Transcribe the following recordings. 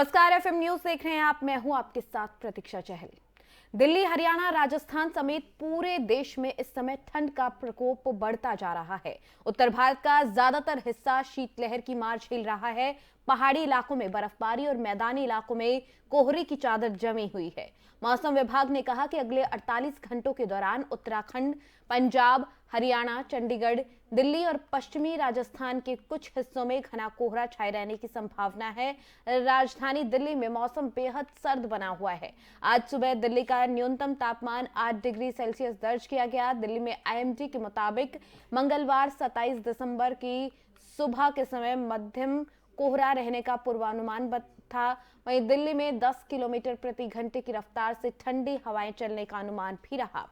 नमस्कार, FM news देख रहे हैं आप। मैं हूं आपके साथ प्रतीक्षा चहल। दिल्ली, हरियाणा, राजस्थान समेत पूरे देश में इस समय ठंड का प्रकोप बढ़ता जा रहा है। उत्तर भारत का ज्यादातर हिस्सा शीतलहर की मार झेल रहा है। पहाड़ी इलाकों में बर्फबारी और मैदानी इलाकों में कोहरे की चादर जमी हुई है। मौसम विभाग ने कहा कि अगले 48 घंटों के दौरान उत्तराखंड, पंजाब, हरियाणा, चंडीगढ़, दिल्ली और पश्चिमी राजस्थान के कुछ हिस्सों में घना कोहरा छाए रहने की संभावना है। राजधानी दिल्ली में मौसम बेहद सर्द बना हुआ है। आज सुबह दिल्ली का न्यूनतम तापमान 8 डिग्री सेल्सियस दर्ज किया गया। दिल्ली में आईएमडी के मुताबिक मंगलवार 27 दिसंबर की सुबह के समय मध्यम कोहरा रहने का पूर्वानुमान था। वहीं दिल्ली में 10 किलोमीटर प्रति घंटे की रफ्तार से ठंडी हवाएं चलने का अनुमान भी रहा।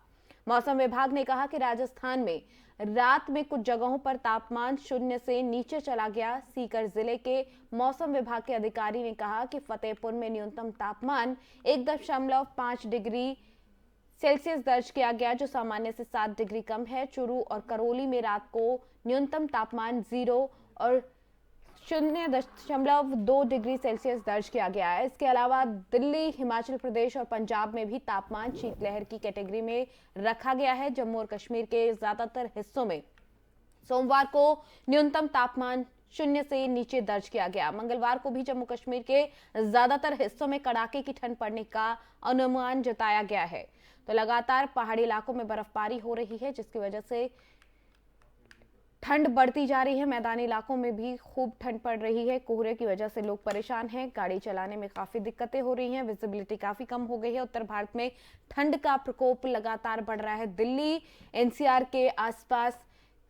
मौसम विभाग ने कहा कि राजस्थान में रात में कुछ जगहों पर तापमान 0 से नीचे चला गया। सीकर जिले के मौसम विभाग के अधिकारी ने कहा कि फतेहपुर में न्यूनतम तापमान 1.5 डिग्री सेल्सियस दर्ज किया गया, जो सामान्य से 7 डिग्री कम है। चूरू और करौली में रात को न्यूनतम तापमान 0 और 0.2 डिग्री सेल्सियस दर्ज किया गया है। इसके अलावा दिल्ली, हिमाचल प्रदेश और पंजाब में भी तापमान शीतलहर की कैटेगरी में रखा गया है। जम्मू और कश्मीर के ज्यादातर हिस्सों में सोमवार को न्यूनतम तापमान 0 से नीचे दर्ज किया गया। मंगलवार को भी जम्मू कश्मीर के ज्यादातर हिस्सों में कड़ाके की ठंड पड़ने का अनुमान जताया गया है। तो लगातार पहाड़ी इलाकों में बर्फबारी हो रही है, जिसकी वजह से ठंड बढ़ती जा रही है। मैदानी इलाकों में भी खूब ठंड पड़ रही है। कोहरे की वजह से लोग परेशान हैं। गाड़ी चलाने में काफी दिक्कतें हो रही हैं। विजिबिलिटी काफी कम हो गई है। उत्तर भारत में ठंड का प्रकोप लगातार बढ़ रहा है। दिल्ली, एनसीआर के आसपास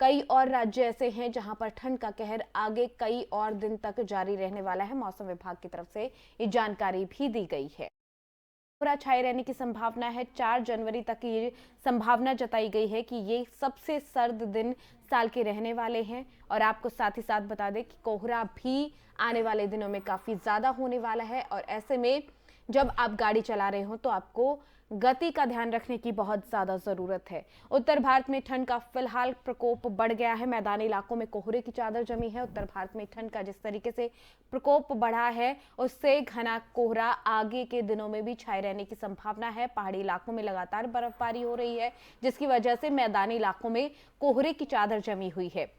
कई और राज्य ऐसे हैं जहां पर ठंड का कहर आगे कई और दिन तक जारी रहने वाला है। मौसम विभाग की तरफ से ये जानकारी भी दी गई है। कोहरा छाए रहने की संभावना है। 4 जनवरी तक ये संभावना जताई गई है कि ये सबसे सर्द दिन साल के रहने वाले हैं। और आपको साथ ही साथ बता दें कि कोहरा भी आने वाले दिनों में काफी ज्यादा होने वाला है। और ऐसे में जब आप गाड़ी चला रहे हो तो आपको गति का ध्यान रखने की बहुत ज्यादा जरूरत है। उत्तर भारत में ठंड का फिलहाल प्रकोप बढ़ गया है। मैदानी इलाकों में कोहरे की चादर जमी है। उत्तर भारत में ठंड का जिस तरीके से प्रकोप बढ़ा है, उससे घना कोहरा आगे के दिनों में भी छाए रहने की संभावना है। पहाड़ी इलाकों में लगातार बर्फबारी हो रही है, जिसकी वजह से मैदानी इलाकों में कोहरे की चादर जमी हुई है।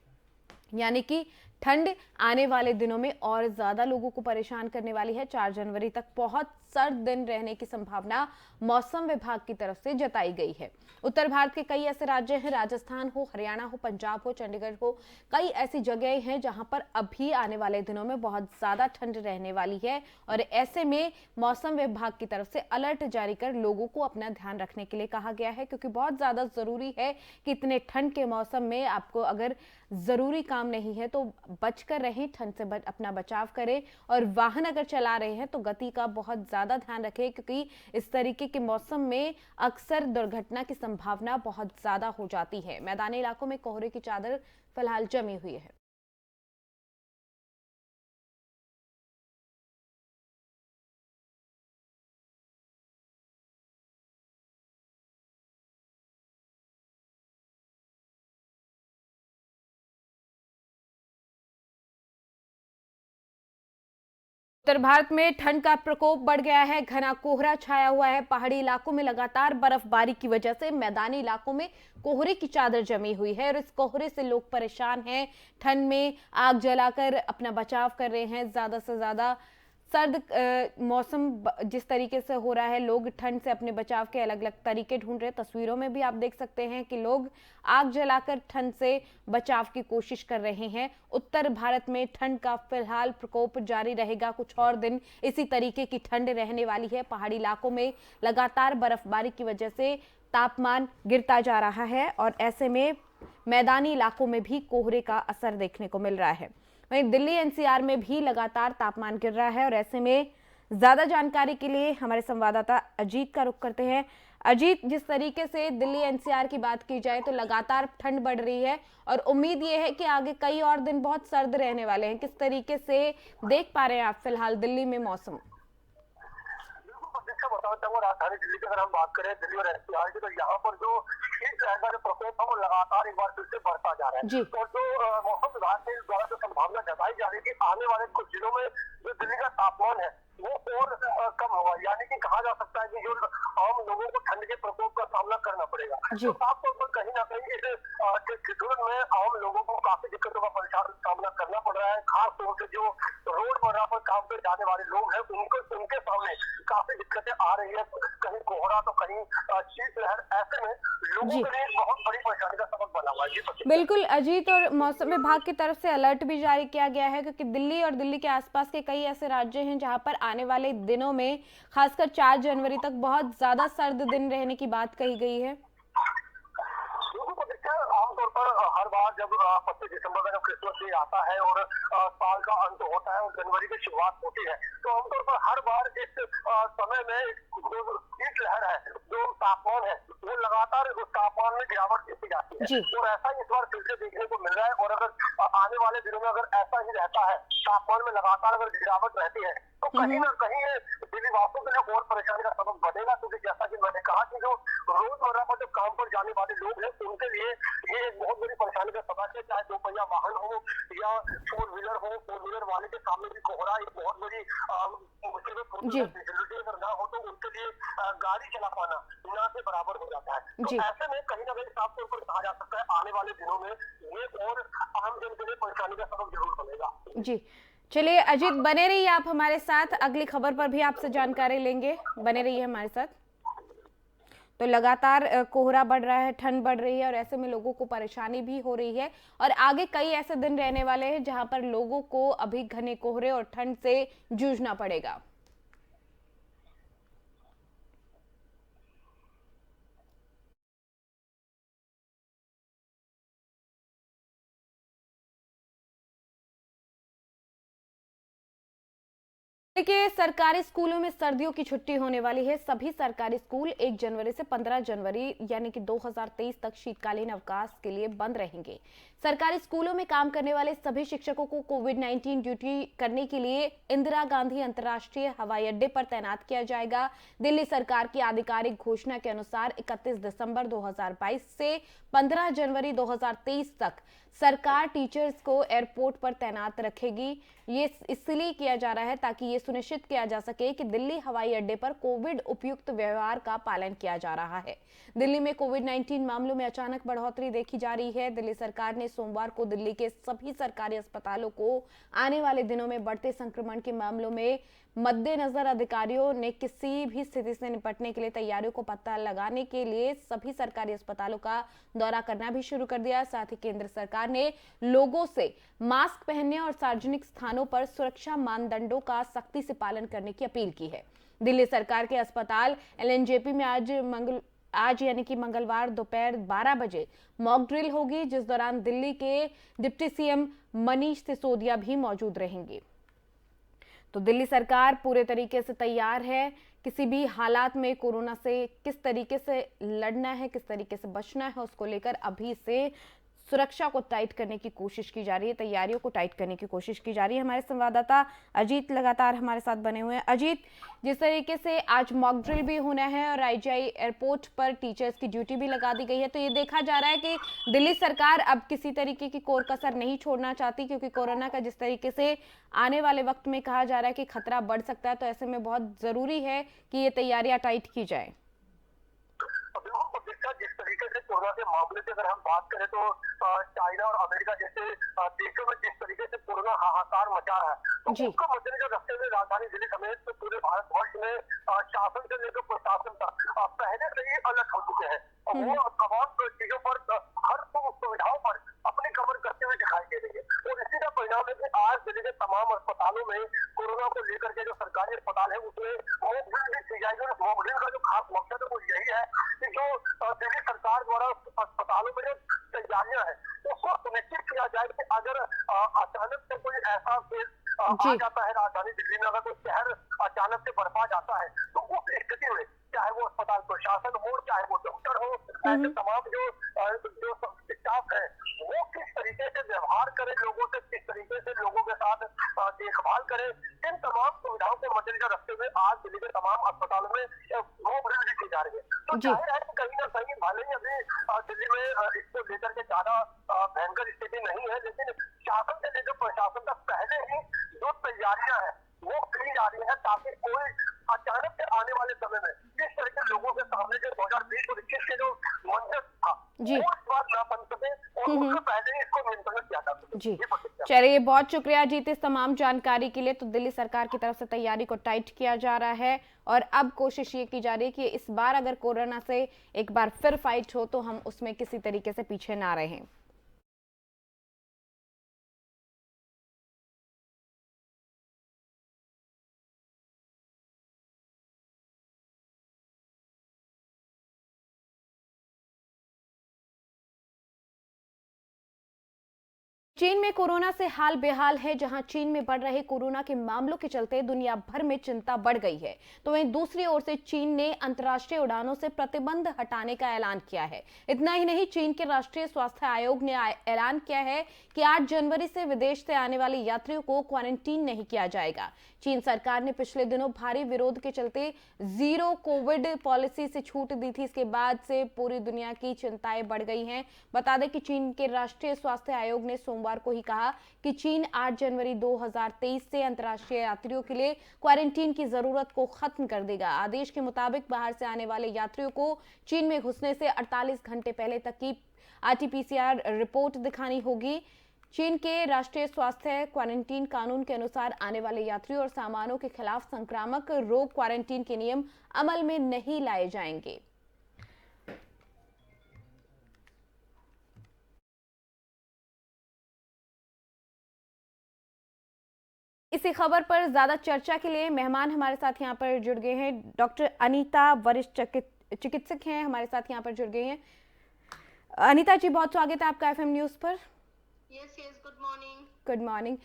यानी कि ठंड आने वाले दिनों में और ज्यादा लोगों को परेशान करने वाली है। 4 जनवरी तक बहुत सर्द दिन रहने की संभावना मौसम विभाग की तरफ से जताई गई है। उत्तर भारत के कई ऐसे राज्य हैं, राजस्थान हो, हरियाणा हो, पंजाब हो, चंडीगढ़ हो, कई ऐसी जगह हैं जहां पर अभी आने वाले दिनों में बहुत ज्यादा ठंड रहने वाली है। और ऐसे में मौसम विभाग की तरफ से अलर्ट जारी कर लोगों को अपना ध्यान रखने के लिए कहा गया है, क्योंकि बहुत ज्यादा जरूरी है कि इतने ठंड के मौसम में आपको अगर जरूरी काम नहीं है तो बचकर रहें, ठंड से अपना बचाव करें। और वाहन अगर चला रहे हैं तो गति का बहुत ज्यादा ध्यान रखें, क्योंकि इस तरीके के मौसम में अक्सर दुर्घटना की संभावना बहुत ज्यादा हो जाती है। मैदानी इलाकों में कोहरे की चादर फिलहाल जमी हुई है। उत्तर भारत में ठंड का प्रकोप बढ़ गया है। घना कोहरा छाया हुआ है। पहाड़ी इलाकों में लगातार बर्फबारी की वजह से मैदानी इलाकों में कोहरे की चादर जमी हुई है और इस कोहरे से लोग परेशान हैं। ठंड में आग जलाकर अपना बचाव कर रहे हैं। ज्यादा से ज्यादा सर्द मौसम जिस तरीके से हो रहा है, लोग ठंड से अपने बचाव के अलग अलग तरीके ढूंढ रहे हैं। तस्वीरों में भी आप देख सकते हैं कि लोग आग जलाकर ठंड से बचाव की कोशिश कर रहे हैं। उत्तर भारत में ठंड का फिलहाल प्रकोप जारी रहेगा। कुछ और दिन इसी तरीके की ठंड रहने वाली है। पहाड़ी इलाकों में लगातार बर्फबारी की वजह से तापमान गिरता जा रहा है और ऐसे में मैदानी इलाकों में भी कोहरे का असर देखने को मिल रहा है। वहीं दिल्ली, एनसीआर में भी लगातार तापमान गिर रहा है और ऐसे में ज्यादा जानकारी के लिए हमारे संवाददाता अजीत का रुख करते हैं। अजीत, जिस तरीके से दिल्ली, एनसीआर की बात की जाए तो लगातार ठंड बढ़ रही है और उम्मीद ये है कि आगे कई और दिन बहुत सर्द रहने वाले हैं। किस तरीके से देख पा रहे हैं आप फिलहाल दिल्ली में मौसम? समझता हूँ राजधानी दिल्ली की अगर हम बात करें, दिल्ली और एनसीआर की, तो यहाँ पर जो शीतलहर का जो प्रकोप है वो लगातार एक बार फिर से बढ़ता जा रहा जी। है। और जो मौसम विभाग के द्वारा जो संभावना जताई जा रही है कि आने वाले कुछ दिनों में जो दिल्ली का तापमान है वो और कम होगा, यानी कि कहा जा सकता है कि जो आम लोगों को ठंड के प्रकोप का सामना करना पड़ेगा। जी। तो साफ तौर पर कहीं ना कहीं इस ठिठुरन में आम लोगों को काफी दिक्कतों का सामना करना पड़ रहा है। खास तौर से जो रोजमर्रा पर काम पे जाने वाले लोग हैं उनके सामने काफी दिक्कतें आ रही है। कहीं कोहरा तो कहीं शीतलहर, ऐसे में लोगों जी के लिए बहुत बड़ी परेशानी का सबब बना हुआ है। जी बिल्कुल अजीत, और मौसम विभाग की तरफ से अलर्ट भी जारी किया गया है क्योंकि दिल्ली और दिल्ली के आसपास के कई ऐसे राज्य हैं जहां पर आने वाले दिनों में खासकर 4 जनवरी तक बहुत ज्यादा सर्द दिन रहने की बात कही गई है। लोगों को देखते हैं आमतौर पर हर बार जब 25 दिसंबर का जब क्रिसमस डे आता है और साल का अंत होता है और जनवरी की शुरुआत होती है, तो आमतौर पर हर बार इस समय में जो शीतलहर है, जो तापमान है, वो लगातार उस तापमान में गिरावट देखी जाती है। जी। और ऐसा इस बार फिर से देखने को मिल रहा है। और अगर आने वाले दिनों में अगर ऐसा ही रहता है, तापमान में लगातार अगर गिरावट रहती है, तो कहीं ना कहीं दिल्ली वासियों के लिए और परेशानी का सबब बनेगा। क्योंकि जैसा कि मैंने कहा कि जो रोजमर्रा पर जो काम पर जाने वाले लोग हैं उनके लिए ये एक बहुत बड़ी परेशानी का सबब है। चाहे 2 पहिया वाहन हो या 4 व्हीलर हो, 4 व्हीलर वाले के सामने भी कोहरा एक बहुत बड़ी मुसीबत होती है। विजिबिलिटी अगर ना हो तो उनके लिए गाड़ी चला पाना ना से बराबर हो जाता है। तो ऐसे में कहीं ना कहीं साफ तौर पर कहा जा सकता है आने वाले दिनों में ये और आम जन के लिए परेशानी का सबब जरूर बनेगा। जी चलिए अजीत, बने रहिए आप हमारे साथ, अगली खबर पर भी आपसे जानकारी लेंगे, बने रहिए हमारे साथ। तो लगातार कोहरा बढ़ रहा है, ठंड बढ़ रही है और ऐसे में लोगों को परेशानी भी हो रही है और आगे कई ऐसे दिन रहने वाले हैं जहां पर लोगों को अभी घने कोहरे और ठंड से जूझना पड़ेगा। देखिए, सरकारी स्कूलों में सर्दियों की छुट्टी होने वाली है। सभी सरकारी स्कूल 1 जनवरी से 15 जनवरी यानी कि 2023 तक शीतकालीन अवकाश के लिए बंद रहेंगे। सरकारी स्कूलों में काम करने वाले सभी शिक्षकों को कोविड-19 ड्यूटी करने के लिए इंदिरा गांधी अंतर्राष्ट्रीय हवाई अड्डे पर तैनात किया जाएगा। दिल्ली सरकार की आधिकारिक घोषणा के अनुसार 31 दिसंबर 2022 से 15 जनवरी 2023 तक सरकार टीचर्स को एयरपोर्ट पर तैनात रखेगी। ये इसलिए किया जा रहा है ताकि ये सुनिश्चित किया जा सके कि दिल्ली हवाई अड्डे पर कोविड उपयुक्त व्यवहार का पालन किया जा रहा है। दिल्ली में कोविड-19 मामलों में अचानक बढ़ोतरी देखी जा रही है। दिल्ली सरकार ने सोमवार को दिल्ली के सभी सरकारी अस्पतालों को आने वाले दिनों में बढ़ते संक्रमण के मामलों में मद्देनजर अधिकारियों ने किसी भी स्थिति से निपटने के लिए तैयारियों को पता लगाने के लिए सभी सरकारी अस्पतालों का दौरा करना भी शुरू कर दिया। साथ ही केंद्र सरकार ने लोगों से मास्क पहनने और सार्वजनिक स्थानों पर सुरक्षा मानदंडों का सख्ती से पालन करने की अपील की है। दिल्ली सरकार के अस्पताल एलएनजेपी में आज यानी कि मंगलवार दोपहर 12 बजे मॉक ड्रिल होगी, जिस दौरान दिल्ली के डिप्टी सीएम मनीष सिसोदिया भी मौजूद रहेंगे। तो दिल्ली सरकार पूरे तरीके से तैयार है। किसी भी हालात में कोरोना से किस तरीके से लड़ना है, किस तरीके से बचना है, उसको लेकर अभी से सुरक्षा को टाइट करने की कोशिश की जा रही है, तैयारियों को टाइट करने की कोशिश की जा रही है। हमारे संवाददाता अजीत लगातार हमारे साथ बने हुए हैं। अजीत, जिस तरीके से आज मॉक ड्रिल भी होना है और आईजीआई एयरपोर्ट पर टीचर्स की ड्यूटी भी लगा दी गई है, तो ये देखा जा रहा है कि दिल्ली सरकार अब किसी तरीके की कोर कसर नहीं छोड़ना चाहती, क्योंकि कोरोना का जिस तरीके से आने वाले वक्त में कहा जा रहा है कि खतरा बढ़ सकता है, तो ऐसे में बहुत जरूरी है कि ये तैयारियां टाइट की जाए। जिस तरीके से कोरोना के मामले की अगर हम बात करें तो चाइना और अमेरिका जैसे देशों में जिस तरीके से कोरोना हाहाकार मचा रहा है, तो उसका मद्देनजर रखते हुए राजधानी दिल्ली समेत पूरे भारतवर्ष में शासन से लेकर प्रशासन तक पहले से ही अलर्ट हो चुके हैं। वो तमाम चीजों पर, हर सुविधाओं पर अपनी कमर करते हुए दिखाई दे रही है। और इसी का परिणाम है कि आज दिल्ली के तमाम अस्पतालों में कोरोना को लेकर के जो सरकारी अस्पताल है उसमें मॉक ड्रिल भी की जाएगी। और मॉक ड्रिल का जो खास मकसद है वो यही है कि जो दिल्ली सरकार द्वारा अस्पतालों में जो तैयारियां हैं उसको सुनिश्चित किया जाए कि अगर अचानक से कोई ऐसा आ जाता है राजधानी दिल्ली में, अगर कोई शहर अचानक से बरपा जाता है, तो उस स्थिति में चाहे वो अस्पताल प्रशासन हो, चाहे वो डॉक्टर हो, ऐसे तमाम जो स्टाफ है वो किस तरीके तरीके से व्यवहार करे लोगों से, किस तरीके से लोगों के साथ देखभाल करे, इन तमाम सुविधाओं को मद्देनजर रखते हुए आज दिल्ली के तमाम अस्पतालों में होम डिलीवरी की जा रही है। तो जी जाहिर है कि कहीं ना कहीं भले ही अभी दिल्ली में इसको लेकर के ज्यादा भयंकर स्थिति नहीं है, लेकिन शासन से लेकर प्रशासन तक पहले ही जो तैयारियां हैं वो की जा रही है, ताकि कोई अचानक से आने वाले समय में किस तरह के लोगों के सामने जो 2020 और 21 के जो मंजर था जी वो इस बार ना बन सके और उससे पहले ही इसको नियंत्रण किया जा सके। जी ये प्रतिक्रिया। चलिए, बहुत शुक्रिया जीत इस तमाम जानकारी के लिए। तो दिल्ली सरकार की तरफ से तैयारी को टाइट किया जा रहा है और अब कोशिश ये की जा रही है कि इस बार अगर कोरोना से एक बार फिर फाइट हो तो हम उसमें किसी तरीके से पीछे ना रहें। चीन में कोरोना से हाल बेहाल है। जहां चीन में बढ़ रहे कोरोना के मामलों के चलते दुनिया भर में चिंता बढ़ गई है, तो वहीं दूसरी ओर से चीन ने अंतर्राष्ट्रीय उड़ानों से प्रतिबंध हटाने का ऐलान किया है। इतना ही नहीं, चीन के राष्ट्रीय स्वास्थ्य आयोग ने ऐलान किया है कि 8 जनवरी से विदेश से आने वाले यात्रियों को क्वारंटीन नहीं किया जाएगा। चीन सरकार ने पिछले दिनों भारी विरोध के चलते जीरो कोविड पॉलिसी से छूट दी थी। इसके बाद से पूरी दुनिया की चिंताएं बढ़ गई हैं। बता दें कि चीन के राष्ट्रीय स्वास्थ्य आयोग ने सोमवार को ही कहा कि चीन 8 जनवरी 2023 से अंतर्राष्ट्रीय यात्रियों के लिए क्वारंटीन की जरूरत को खत्म कर देगा। आदेश के मुताबिक बाहर से आने वाले यात्रियों को चीन में घुसने से 48 घंटे पहले तक की RT-PCR रिपोर्ट दिखानी होगी। चीन के राष्ट्रीय स्वास्थ्य क्वारंटीन कानून के अनुसार आने वाले यात्रियों और सामानों के खिलाफ संक्रामक रोग क्वारंटीन के नियम अमल में नहीं लाए जाएंगे। इसी खबर पर ज्यादा चर्चा के लिए मेहमान हमारे साथ यहाँ पर जुड़ गए हैं। डॉक्टर अनीता, वरिष्ठ चिकित्सक हैं, हमारे साथ यहाँ पर जुड़ गए हैं। अनीता जी, बहुत स्वागत है आपका FM न्यूज पर। Yes, good morning. Good morning.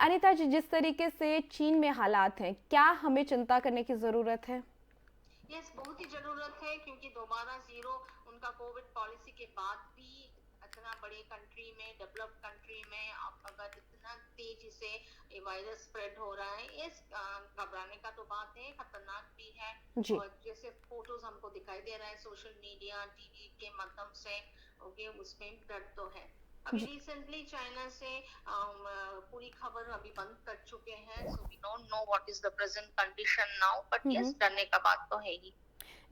Anita ji, जिस तरीके से चीन में हालात हैं, क्या हमें चिंता करने की जरूरत है? यस, बहुत ही जरूरत है, क्योंकि दोबारा जीरो उनका कोविड पॉलिसी के बाद भी इतना बड़े कंट्री में, डेवलप्ड कंट्री में अगर इतना तेजी से ये वायरस स्प्रेड हो रहा है, ये घबराने का तो बात है, खतरनाक भी है। जी। और जैसे फोटोज हमको दिखाई दे रहा है सोशल मीडिया, टीवी के माध्यम से, ओके, उसमें डर तो है। अभी रिसेंटली चाइना से पूरी खबर अभी बंद कर चुके हैं, so we don't know what is the present condition now, but yes, डरने का बात तो है ही।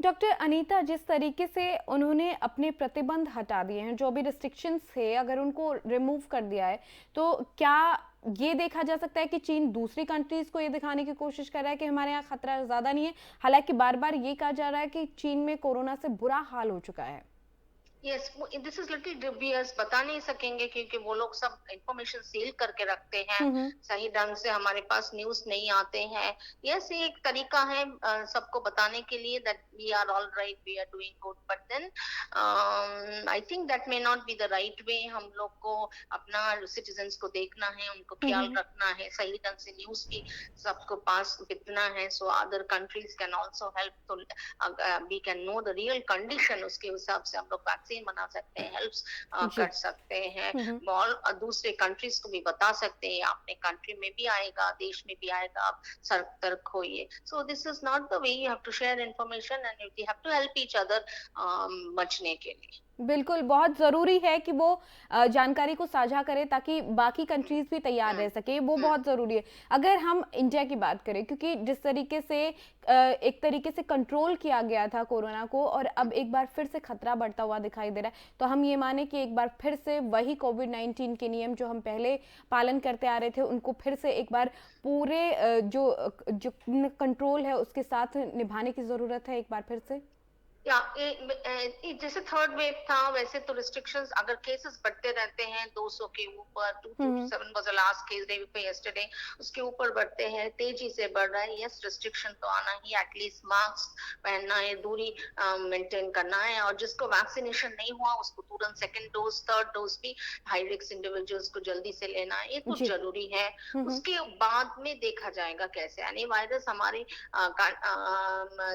डॉक्टर अनीता, जिस तरीके से उन्होंने अपने प्रतिबंध हटा दिए हैं, जो भी रिस्ट्रिक्शंस थे, अगर उनको रिमूव कर दिया है, तो क्या ये देखा जा सकता है कि चीन दूसरी कंट्रीज को ये दिखाने की कोशिश कर रहा है कि हमारे यहाँ खतरा ज्यादा नहीं है? हालांकि बार बार ये कहा जा रहा है कि चीन में कोरोना से बुरा हाल हो चुका है। Yes, this is little dubious, बता नहीं सकेंगे क्योंकि वो लोग सब इंफॉर्मेशन सील करके रखते हैं, सही ढंग से हमारे पास न्यूज नहीं आते हैं। यस, ये एक तरीका है सबको बताने के लिए that we are all right, we are doing good, but then I think that may not be the right way. हम लोग को अपना सिटीजन्स को देखना है, उनको ख्याल रखना है, सही ढंग से न्यूज भी सबको पास कितना है, so other countries can also help, तो we can know the real condition, उसके हिसाब से हम लोग वैक्सीन बना सकते हैं, हेल्प्स कर सकते हैं, और दूसरे कंट्रीज को भी बता सकते हैं अपने कंट्री में भी आएगा, देश में भी आएगा, आप सतर्क होइए। So this is not the way, you have to share information and you have to help each other बचने के लिए। बिल्कुल, बहुत जरूरी है कि वो जानकारी को साझा करें ताकि बाकी कंट्रीज भी तैयार रह सके, वो बहुत जरूरी है। अगर हम इंडिया की बात करें, क्योंकि जिस तरीके से एक तरीके से कंट्रोल किया गया था कोरोना को, और अब एक बार फिर से खतरा बढ़ता हुआ दिखाई दे रहा है, तो हम ये माने कि एक बार फिर से वही कोविड-19 के नियम जो हम पहले पालन करते आ रहे थे, उनको फिर से एक बार पूरे जो कंट्रोल है उसके साथ निभाने की जरूरत है एक बार फिर से। या जैसे थर्ड वेव था, वैसे तो रिस्ट्रिक्शंस, अगर केसेस बढ़ते रहते हैं 200 के ऊपर, 227 was the last case day पे यस्टरडे, उसके ऊपर बढ़ते हैं, तेजी से बढ़ रहा है, यस, रिस्ट्रिक्शन तो आना ही, एटलीस्ट मास्क पहनना है, दूरी मेंटेन करना है, और जिसको वैक्सीनेशन नहीं हुआ उसको तुरंत सेकंड डोज, थर्ड डोज भी हाई रिस्क इंडिविजुअल्स को जल्दी से लेना है, ये तो जरूरी है। उसके बाद में देखा जाएगा कैसे, यानी वायरस हमारे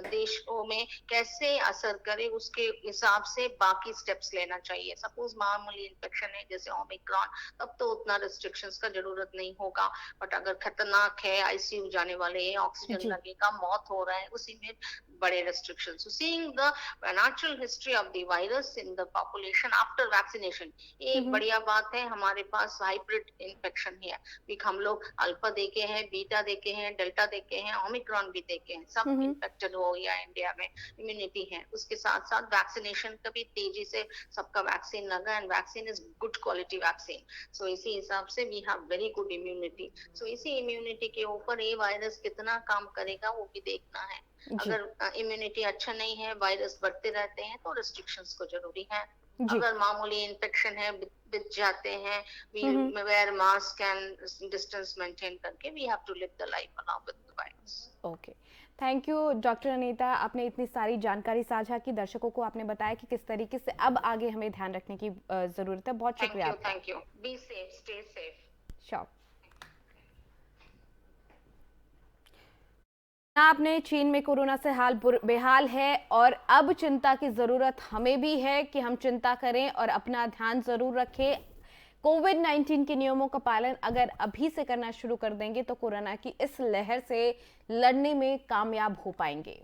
देशों में कैसे असर करे उसके हिसाब से बाकी स्टेप्स लेना चाहिए। सपोज मामूली इन्फेक्शन है जैसे ओमिक्रॉन, तब तो उतना रिस्ट्रिक्शंस का जरूरत नहीं होगा, बट अगर खतरनाक है, आईसीयू जाने वाले हैं, ऑक्सीजन जी। लगेगा, मौत हो रहा है, उसी में बड़े restrictions. So seeing the natural history of the virus in the population after vaccination, ये एक बढ़िया बात है। हमारे पास हाइब्रिड इन्फेक्शन है, हम लोग अल्फा देखे हैं, बीटा देखे हैं, डेल्टा देखे हैं, ओमिक्रॉन भी देखे हैं, सब इन्फेक्टेड हो गया इंडिया में, इम्यूनिटी है। उसके साथ साथ वैक्सीनेशन का भी तेजी से सबका वैक्सीन लगा, and vaccine is good quality vaccine. So इसी हिसाब से we have very good immunity. So इसी इम्यूनिटी के ऊपर ये वायरस कितना काम करेगा वो भी देखना है। अगर इम्यूनिटी अच्छा नहीं है, वायरस बढ़ते रहते हैं, तो रिस्ट्रिक्शंस को जरूरी है। अगर मामूली इन्फेक्शन है, बित जाते हैं, we wear mask and distance maintain करके we have to live the life allow with the virus. Okay, thank you doctor Anita, आपने इतनी सारी जानकारी साझा की, दर्शकों को आपने बताया कि किस तरीके से अब आगे हमें ध्यान रखने की जरूरत है। बहुत शुक्रिया। Thank you. Be safe, stay safe. Sure. आपने चीन में कोरोना से हाल बेहाल है और अब चिंता की जरूरत हमें भी है कि हम चिंता करें और अपना ध्यान जरूर रखें। कोविड-19 के नियमों का पालन अगर अभी से करना शुरू कर देंगे तो कोरोना की इस लहर से लड़ने में कामयाब हो पाएंगे।